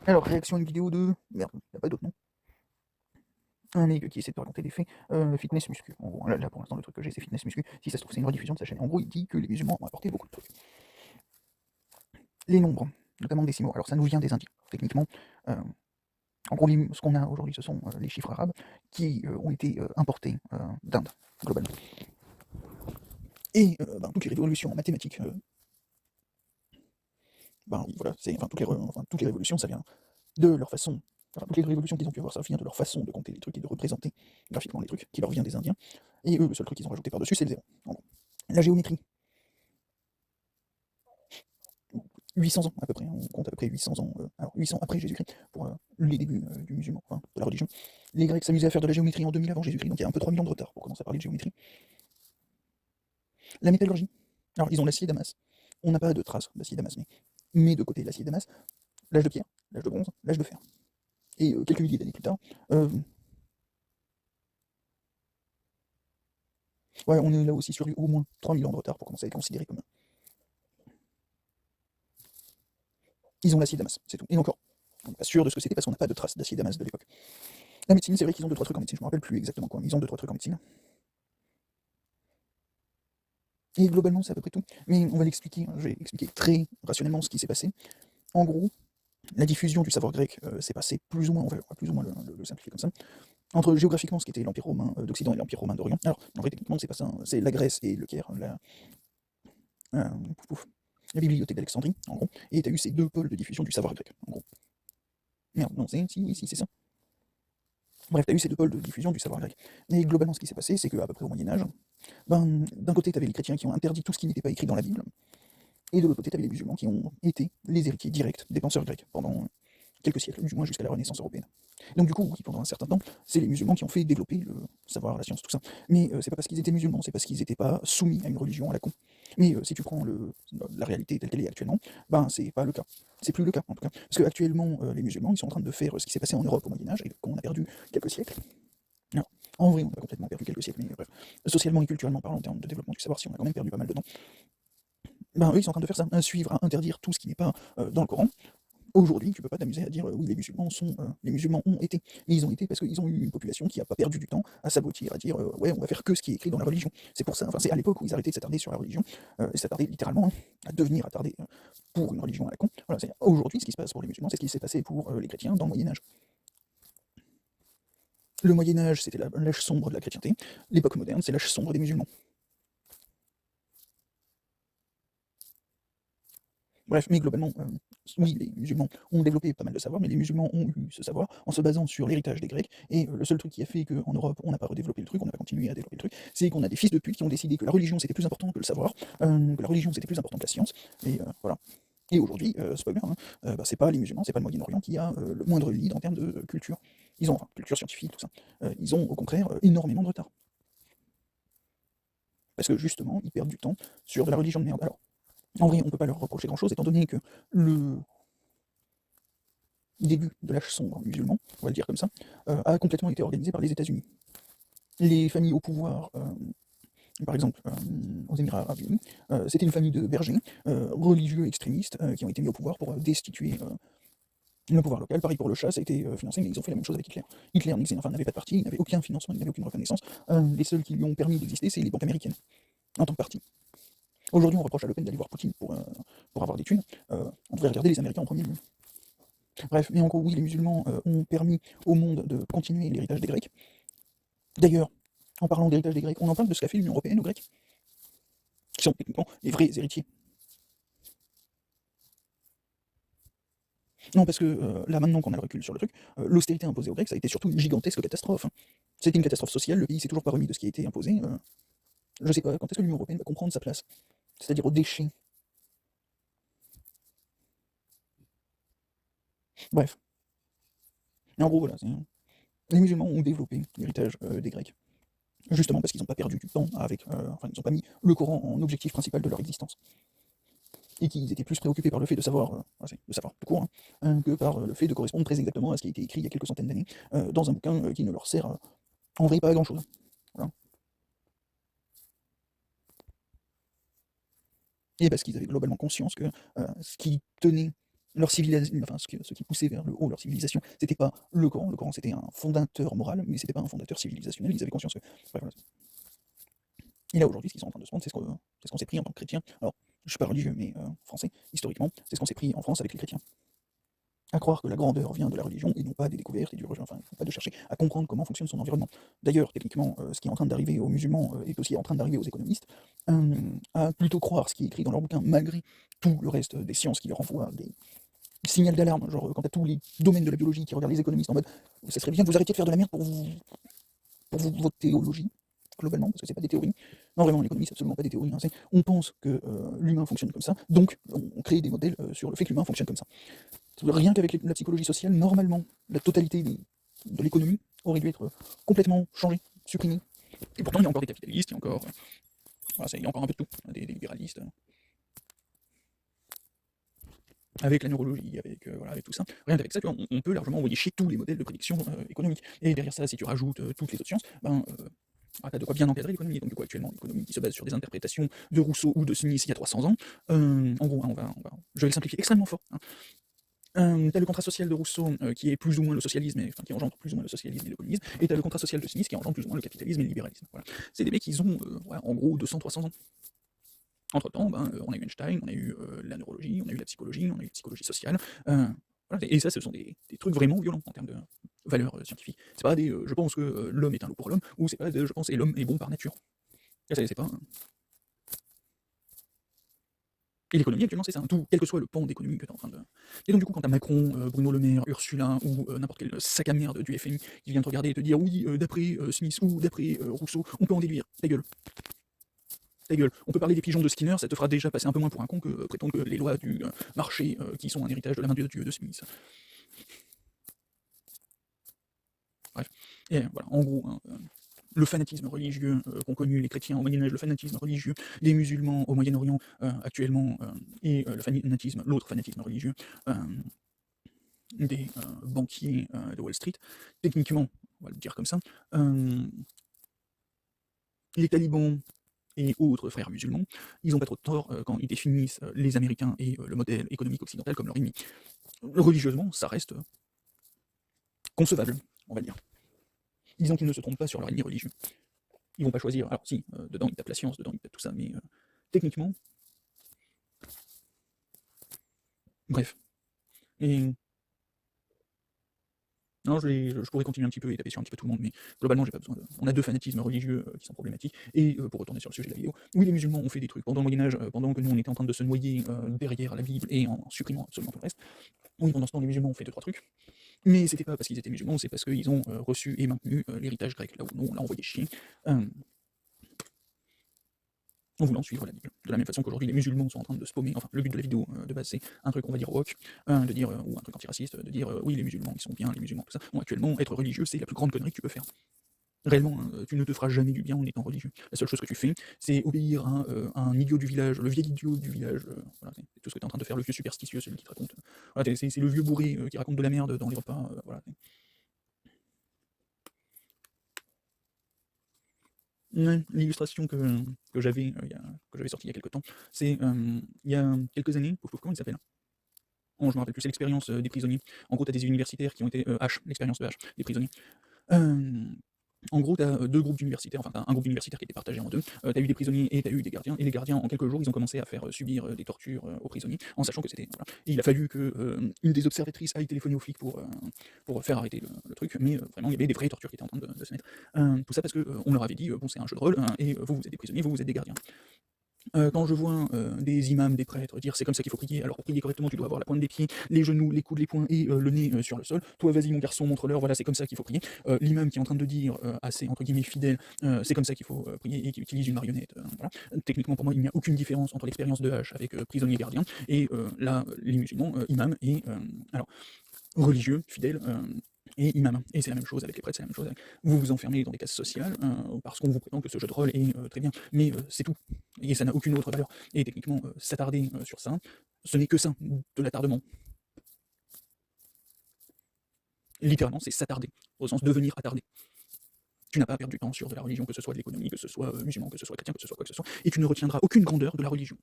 Alors, réaction à une vidéo de... Merde, il n'y a pas d'autre nom. Un mec qui essaie de raconter des faits, fitness muscu. En gros, là pour l'instant le truc que j'ai c'est fitness muscu. Si ça se trouve c'est une rediffusion de sa chaîne. En gros il dit que les musulmans ont apporté beaucoup de trucs. Les nombres, notamment décimaux. Alors ça nous vient des Indiens. Techniquement, en gros ce qu'on a aujourd'hui ce sont les chiffres arabes qui ont été importés d'Inde, globalement. Et toutes les révolutions en mathématiques, voilà, toutes les révolutions ça vient de leur façon. Enfin, toutes les révolutions qu'ils ont pu avoir, ça vient de leur façon de compter les trucs et de représenter graphiquement les trucs, qui leur vient des Indiens. Et eux, le seul truc qu'ils ont rajouté par-dessus, c'est le zéro. En gros. La géométrie, 800 ans à peu près, on compte à peu près 800 ans, alors 800 après Jésus-Christ, pour les débuts du musulman, enfin, de la religion. Les Grecs s'amusaient à faire de la géométrie en 2000 avant Jésus-Christ, donc il y a un peu 3 000 ans de retard pour commencer à parler de géométrie. La métallurgie, alors ils ont l'acier Damas. On n'a pas de traces d'acier Damas, mais de côté de l'acier Damas, l'âge de pierre, l'âge de bronze, l'âge de fer. Et quelques milliers d'années plus tard, ouais, on est là aussi sur au moins 3000 ans de retard pour commencer à être considéré comme... Ils ont l'acier Damas, c'est tout. Et encore, on n'est pas sûr de ce que c'était parce qu'on n'a pas de traces d'acier Damas de l'époque. La médecine, c'est vrai qu'ils ont 2-3 trucs en médecine, je me rappelle plus exactement quoi, mais ils ont 2-3 trucs en médecine. Et globalement, c'est à peu près tout. Mais on va l'expliquer, hein, je vais expliquer très rationnellement ce qui s'est passé. En gros, la diffusion du savoir grec s'est passée plus ou moins, on va plus ou moins le simplifier comme ça, entre géographiquement ce qui était l'Empire romain d'Occident et l'Empire romain d'Orient. Alors, en vrai, techniquement, c'est pas ça, c'est la Grèce et le Caire, euh, la bibliothèque d'Alexandrie, en gros, et tu as eu ces deux pôles de diffusion du savoir grec, en gros. Merde, non, si, c'est ça. Bref, tu as eu ces deux pôles de diffusion du savoir grec. Et globalement, ce qui s'est passé, c'est qu'à peu près au Moyen-Âge, d'un côté, tu avais les chrétiens qui ont interdit tout ce qui n'était pas écrit dans la Bible, et de l'autre côté, tu avais les musulmans qui ont été les héritiers directs des penseurs grecs pendant quelques siècles, du moins jusqu'à la Renaissance européenne. Donc du coup, oui, pendant un certain temps, c'est les musulmans qui ont fait développer le savoir, la science, tout ça. Mais c'est pas parce qu'ils étaient musulmans, c'est parce qu'ils n'étaient pas soumis à une religion à la con. Mais si tu prends la réalité telle qu'elle est actuellement, c'est pas le cas. C'est plus le cas, en tout cas. Parce qu'actuellement, les musulmans, ils sont en train de faire ce qui s'est passé en Europe au Moyen-Âge, et qu'on a perdu quelques siècles. Alors, en vrai, on n'a pas complètement perdu quelques siècles, mais bref. Socialement et culturellement parlant, en termes de développement du savoir, si on a quand même perdu pas mal de temps. Eux, ils sont en train de faire ça, suivre, à interdire tout ce qui n'est pas dans le Coran. Aujourd'hui, tu peux pas t'amuser à dire oui, les musulmans ont été. Et ils ont été parce qu'ils ont eu une population qui a pas perdu du temps à s'abrutir, à dire ouais, on va faire que ce qui est écrit dans la religion. C'est pour ça, enfin, c'est à l'époque où ils arrêtaient de s'attarder sur la religion, et s'attarder littéralement à devenir attardés pour une religion à la con. Voilà, c'est aujourd'hui ce qui se passe pour les musulmans, c'est ce qui s'est passé pour les chrétiens dans le Moyen-Âge. Le Moyen-Âge, c'était l'âge sombre de la chrétienté. L'époque moderne, c'est l'âge sombre des musulmans. Bref, mais globalement, oui, les musulmans ont développé pas mal de savoir, mais les musulmans ont eu ce savoir en se basant sur l'héritage des Grecs. Et le seul truc qui a fait qu'en Europe, on n'a pas redéveloppé le truc, on n'a pas continué à développer le truc, c'est qu'on a des fils de pute qui ont décidé que la religion c'était plus important que le savoir, que la religion c'était plus important que la science. Et voilà. Et aujourd'hui, spoiler, hein, c'est pas les musulmans, c'est pas le Moyen-Orient qui a le moindre lead en termes de culture. Ils ont, enfin, culture scientifique, tout ça. Ils ont au contraire énormément de retard. Parce que justement, ils perdent du temps sur de la religion de merde. Alors, en vrai, on ne peut pas leur reprocher grand-chose, étant donné que le début de l'âge sombre musulman, on va le dire comme ça, a complètement été organisé par les États-Unis. Les familles au pouvoir, par exemple aux Émirats arabes unis, c'était une famille de bergers religieux extrémistes qui ont été mis au pouvoir pour destituer le pouvoir local. Pareil pour le Shah, ça a été financé, mais ils ont fait la même chose avec Hitler. Hitler n'avait pas de parti, il n'avait aucun financement, il n'avait aucune reconnaissance. Les seuls qui lui ont permis d'exister, c'est les banques américaines, en tant que parti. Aujourd'hui, on reproche à Le Pen d'aller voir Poutine pour avoir des thunes. On devrait regarder les Américains en premier lieu. Bref, mais en gros, oui, les musulmans ont permis au monde de continuer l'héritage des Grecs. D'ailleurs, en parlant d'héritage des Grecs, on en parle de ce qu'a fait l'Union Européenne aux Grecs, qui sont techniquement les vrais héritiers. Non, parce que là, maintenant qu'on a le recul sur le truc, l'austérité imposée aux Grecs, ça a été surtout une gigantesque catastrophe. Hein. C'était une catastrophe sociale, le pays s'est toujours pas remis de ce qui a été imposé. Je sais pas, quand est-ce que l'Union Européenne va comprendre sa place? C'est-à-dire aux déchets. Bref. Et en gros, voilà, les musulmans ont développé l'héritage des Grecs. Justement parce qu'ils n'ont pas perdu du temps avec, enfin ils n'ont pas mis le Coran en objectif principal de leur existence. Et qu'ils étaient plus préoccupés par le fait de savoir, de savoir tout court, que par le fait de correspondre très exactement à ce qui a été écrit il y a quelques centaines d'années, dans un bouquin qui ne leur sert en vrai pas à grand chose. Voilà. Et parce qu'ils avaient globalement conscience que ce qui tenait leur civilisation, enfin ce qui poussait vers le haut leur civilisation, c'était pas le Coran c'était un fondateur moral, mais c'était pas un fondateur civilisationnel, ils avaient conscience que... Bref, voilà. Et là aujourd'hui, ce qu'ils sont en train de se prendre, c'est ce qu'on s'est pris en tant que chrétien. Alors, je suis pas religieux, mais français, historiquement, c'est ce qu'on s'est pris en France avec les chrétiens. À croire que la grandeur vient de la religion et non pas des découvertes et du rejet, enfin, pas de chercher à comprendre comment fonctionne son environnement. D'ailleurs, techniquement, ce qui est en train d'arriver aux musulmans est aussi en train d'arriver aux économistes, à plutôt croire ce qui est écrit dans leur bouquin, malgré tout le reste des sciences qui leur envoient des signaux d'alarme, genre quant à tous les domaines de la biologie qui regardent les économistes en mode ça serait bien que vous arrêtiez de faire de la merde votre théologie, globalement, parce que c'est pas des théories. Non, vraiment, l'économie, c'est absolument pas des théories. Hein, on pense que l'humain fonctionne comme ça, donc on crée des modèles sur le fait que l'humain fonctionne comme ça. Rien qu'avec la psychologie sociale, normalement, la totalité de l'économie aurait dû être complètement changée, supprimée. Et pourtant, il y a encore des capitalistes, il y a encore, voilà, il y a encore un peu de tout, hein, des libéralistes, avec la neurologie, voilà, avec tout ça. Rien qu'avec ça, on peut largement envoyer chier tous les modèles de prédiction économique. Et derrière ça, si tu rajoutes toutes les autres sciences, t'as de quoi bien encadrer l'économie. Donc, du coup, actuellement, l'économie qui se base sur des interprétations de Rousseau ou de Smith il y a 300 ans, en gros, hein, je vais le simplifier extrêmement fort. Hein. T'as le contrat social de Rousseau qui est plus ou moins le socialisme, enfin qui engendre plus ou moins le socialisme et le communisme, et t'as le contrat social de Smith qui engendre plus ou moins le capitalisme et le libéralisme. Voilà. C'est des mecs qui ont en gros 200-300 ans. Entre-temps, on a eu Einstein, on a eu la neurologie, on a eu la psychologie, on a eu la psychologie sociale. Voilà, et ça, ce sont des trucs vraiment violents en termes de valeurs scientifiques. C'est pas des je pense que l'homme est un loup pour l'homme, ou c'est pas je pense que l'homme est bon par nature. C'est pas. Et l'économie actuellement, c'est ça, tout, quel que soit le pan d'économie que tu es en train de. Et donc, du coup, quand t'as Macron, Bruno Le Maire, Ursula ou n'importe quel sac à merde du FMI qui vient te regarder et te dire oui, d'après Smith ou d'après Rousseau, on peut en déduire, ta gueule. Ta gueule. On peut parler des pigeons de Skinner, ça te fera déjà passer un peu moins pour un con que prétendre que les lois du marché qui sont un héritage de la main de Dieu de Smith. Bref. Et voilà, en gros, hein, le fanatisme religieux qu'ont connu les chrétiens au Moyen-Âge, le fanatisme religieux des musulmans au Moyen-Orient actuellement, et le fanatisme, l'autre fanatisme religieux des banquiers de Wall Street, techniquement, on va le dire comme ça, les talibans et autres frères musulmans, ils n'ont pas trop de tort quand ils définissent les Américains et le modèle économique occidental comme leur ennemi. Religieusement, ça reste concevable, on va dire. Disons qu'ils ne se trompent pas sur leur ennemi religieux. Ils vont pas choisir, alors si, dedans ils tapent la science, dedans ils tapent tout ça, mais techniquement... Bref. Et... Non, je pourrais continuer un petit peu et taper sur un petit peu tout le monde, mais globalement, j'ai pas besoin de... On a deux fanatismes religieux qui sont problématiques, et pour retourner sur le sujet de la vidéo, oui, les musulmans ont fait des trucs pendant le Moyen-Âge, pendant que nous on était en train de se noyer derrière la Bible et en supprimant absolument tout le reste. Oui, pendant ce temps, les musulmans ont fait 2-3 trucs, mais c'était pas parce qu'ils étaient musulmans, c'est parce qu'ils ont reçu et maintenu l'héritage grec, là où nous on l'a envoyé chier. En voulant suivre la Bible. De la même façon qu'aujourd'hui les musulmans sont en train de se paumer, enfin le but de la vidéo de base c'est un truc on va dire woke, de dire, ou un truc antiraciste, de dire oui les musulmans ils sont bien, les musulmans tout ça. Bon actuellement être religieux c'est la plus grande connerie que tu peux faire. Réellement, hein, tu ne te feras jamais du bien en étant religieux. La seule chose que tu fais, c'est obéir à un idiot du village, le vieil idiot du village, voilà, c'est tout ce que tu es en train de faire, le vieux superstitieux, celui qui te raconte. Voilà, c'est le vieux bourré qui raconte de la merde dans les repas, voilà. Ouais, l'illustration que j'avais sortie il y a quelques temps, c'est il y a quelques années, comment il s'appelle? Oh, je me rappelle plus, c'est l'expérience des prisonniers. En gros, tu as des universitaires qui ont été H, l'expérience de H, des prisonniers. Euh, En gros, tu as deux groupes d'universitaires, enfin, tu as un groupe d'universitaires qui était partagé en deux. Tu as eu des prisonniers et tu as eu des gardiens. Et les gardiens, en quelques jours, ils ont commencé à faire subir des tortures aux prisonniers, en sachant que c'était. Voilà. Et il a fallu que une des observatrices aille téléphoner aux flics pour faire arrêter le truc, mais vraiment, il y avait des vraies tortures qui étaient en train de se mettre. Tout ça parce qu'on leur avait dit bon, c'est un jeu de rôle, et vous, vous êtes des prisonniers, vous êtes des gardiens. Quand je vois des imams, des prêtres dire c'est comme ça qu'il faut prier, alors pour prier correctement tu dois avoir la pointe des pieds, les genoux, les coudes, les poings et le nez sur le sol. Toi vas-y mon garçon, montre-leur, voilà c'est comme ça qu'il faut prier. L'imam qui est en train de dire à ses entre guillemets fidèles c'est comme ça qu'il faut prier et qui utilise une marionnette. Voilà. Techniquement pour moi il n'y a aucune différence entre l'expérience de H avec prisonnier gardien et là les musulmans, imams et alors religieux, fidèles. Et imam. Et c'est la même chose avec les prêtres, c'est la même chose avec... Vous vous enfermez dans des cases sociales parce qu'on vous prétend que ce jeu de rôle est très bien, mais c'est tout. Et ça n'a aucune autre valeur. Et techniquement, s'attarder sur ça, ce n'est que ça, de l'attardement. Littéralement, c'est s'attarder, au sens devenir attardé. Tu n'as pas à perdre du temps sur de la religion, que ce soit de l'économie, que ce soit musulman, que ce soit chrétien, que ce soit quoi que ce soit, et tu ne retiendras aucune grandeur de la religion.